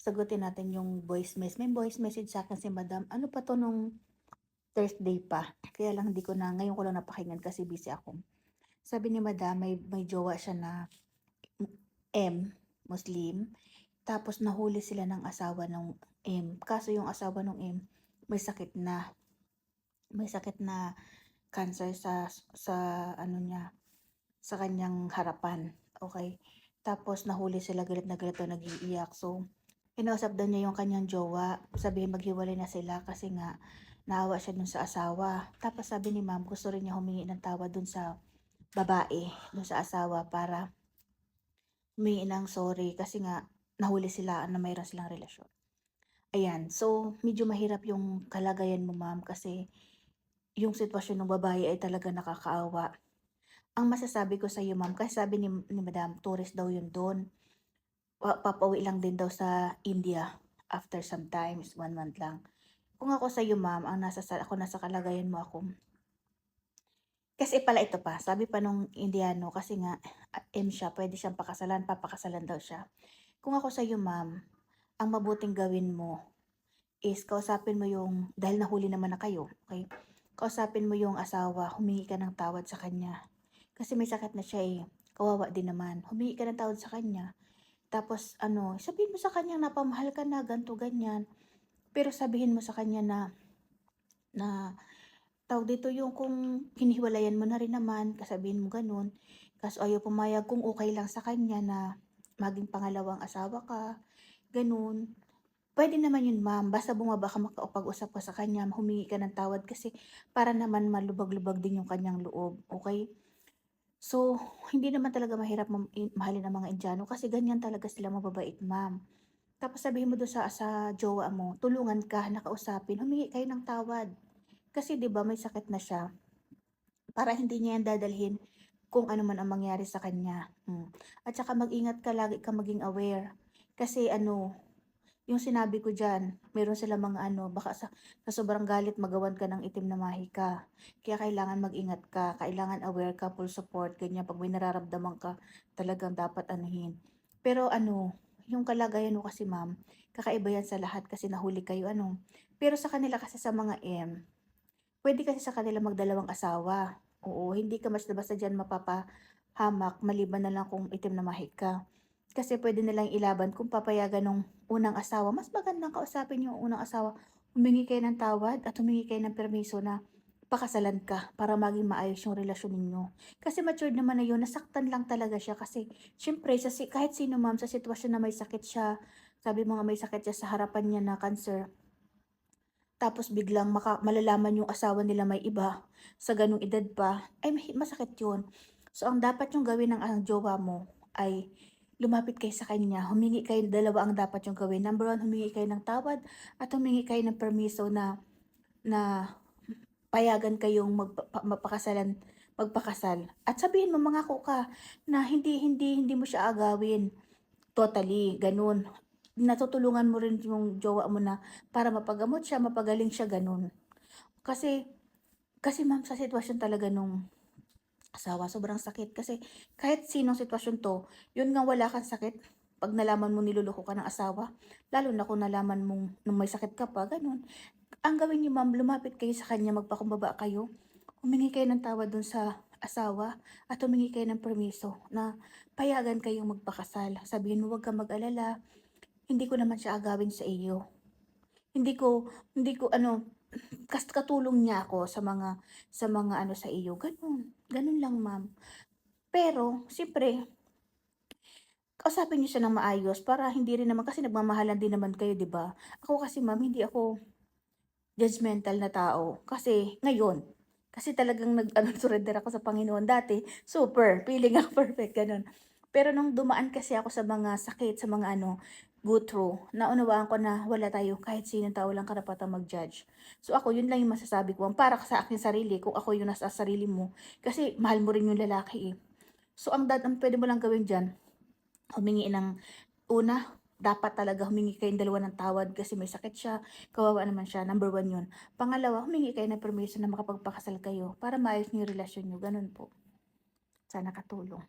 sagutin natin yung voice message. May voice message sa akin si madam. Ano pa 'to nung Thursday pa. Kaya lang hindi ko na ngayon ko lang napakinggan kasi busy ako. Sabi ni madam may jowa siya na Muslim, tapos nahuli sila ng asawa ng Kaso yung asawa ng may sakit na, may sakit na cancer sa ano niya, sa kanyang harapan, okey. Tapos nahuli sila galit na galit daw nag-iiyak. So, kinausap daw niya yung kanyang jowa, sabihin maghiwalay na sila kasi nga naawa siya dun sa asawa. Tapos sabi ni ma'am gusto rin niya humingi ng tawad dun sa babae, dun sa asawa para humingi ng sorry kasi nga nahuli sila na mayroon silang relasyon. Ayan, so medyo mahirap yung kalagayan mo ma'am kasi yung sitwasyon ng babae ay talaga nakakaawa. Ang masasabi ko sa'yo ma'am, kasi sabi ni madam tourist daw yun dun, papauwi lang din daw sa India after sometimes, 1 month lang. Kung ako sa'yo ma'am, ang ako nasa kalagayan mo ako, kasi pala ito pa, sabi pa nung Indiano kasi nga siya, puwede siyang pakasalan, papakasalan daw siya. Kung ako sa'yo ma'am, ang mabuting gawin mo is kausapin mo yung dahil nahuli naman na kayo, okey? Kausapin mo yung asawa, humingi ka ng tawad sa kanya. Kasi may sakit na siya, kawawa din naman. Humingi ka ng tawad sa kanya, tapos ano, sabihin mo sa kanya na pamahal ka na, ganito, ganyan. Pero sabihin mo sa kanya na na tawag dito, yung kung hinihiwalayan mo na rin naman, sabihin mo gano'n. Kaso ayaw pumayag kung okey lang sa kanya na maging pangalawang asawa ka, gano'n. Puwede naman yun ma'am, basta bumaba ka makapag-usap ka sa kanya, humingi ka ng tawad kasi para naman malubag-lubag din yung kanyang loob, okey? So, hindi naman talaga mahirap mahalin ang mga Indiano kasi ganyan talaga sila, mababait ma'am. Tapos sabihin mo dun sa jowa mo, tulungan ka na kausapin, humingi kayo ng tawad. Kasi 'di ba may sakit na siya, para hindi niya yan dadalhin kung ano man ang mangyari sa kanya. At saka mag-ingat ka, lagi kang maging aware. Kasi ano, yung sinabi ko diyan, meron silang mga ano, baka sa sobrang galit magawan ka ng itim na mahika. Kaya kailangan mag-ingat ka, kailangan aware ka, full support, ganyan. Pag may nararamdaman ka, talagang dapat anuhin. Pero ano, yung kalagayan mo kasi ma'am, kakaiba yan sa lahat kasi nahuli kayo ano. Pero sa kanila kasi sa mga puwede kasi sa kanila magdalawang asawa. Oo, hindi ka basta-basta diyan mapapahamak maliban na lang kung itim na mahik ka. Kasi puwede nilang ilaban kung papayagan nung unang asawa. Mas magandang kausapin yung unang asawa, humingi kayo ng tawad at humingi kayo ng permiso na pakasalan ka para maging maayos yung relasyon ninyo. Kasi matured naman na yun, nasaktan lang talaga siya kasi siyempre kahit sino ma'am sa sitwasyon na may sakit siya, sabi mo nga may sakit siya sa harapan niya na cancer, tapos biglang malalaman yung asawa nila may iba, sa gano'ng edad pa, ay masakit yun. So, ang dapat yung gawin ng ang jowa mo ay lumapit kayo sa kanya, humingi kayo, dalawa ang dapat yung gawin. Number one, humingi kayo ng tawad at humingi kayo ng permiso na na payagan kayong magpakasal. At sabihin mo, mangako ka na hindi hindi hindi mo siya agawin. Totally, gano'n. Natutulungan mo rin yung jowa mo na para mapagamot siya, mapagaling siya, gano'n. Kasi kasi ma'am sa sitwasyon talaga nung asawa sobrang sakit kasi kahit sinong sitwasyon 'to, yun nga wala kang sakit, 'pag nalaman mong niloloko ka ng asawa, lalo na kung nalaman mong nung may sakit ka pa, gano'n. Ang gawin niyo ma'am, lumapit kayo sa kanya, magpakumbaba kayo, humingi kayo ng tawad dun sa asawa at humingi kayo ng permiso na payagan kayong magpakasal. Sabihin mo, "Wag kang mag-alala, hindi ko naman siya agawin sa iyo. Hindi ko ano, katulong niya ako sa mga ano sa iyo." Gano'n. Gano'n lang ma'am. Pero siyempre kausapin niyo siya ng maayos para hindi rin naman kasi nagmamahalan din naman kayo, 'di ba? Ako kasi ma'am hindi ako judgmental na tao kasi ngayon, kasi talagang nag-ano surrender ako sa Panginoon. Dati super, feeling ako perfect, gano'n. Pero nung dumaan kasi ako sa mga sakit, sa mga ano, go through, naunawaan ko na wala tayo, kahit sinong tao walang karapatang mag-judge. So ako, yun lang yung masasabi ko para sa aking sarili, kung ako yung nasa sarili mo, kasi mahal mo rin yung lalaki, eh. So ang puwede mo lang gawin diyan, humingi ng una, dapat talaga humingi kayong dalawa ng tawad kasi may sakit siya, kawawa naman siya, number one yun. Pangalawa, humingi kayo ng permiso na makapagpakasal kayo para maayos niyo yung relasyon niyo, gano'n po. Sana katulong.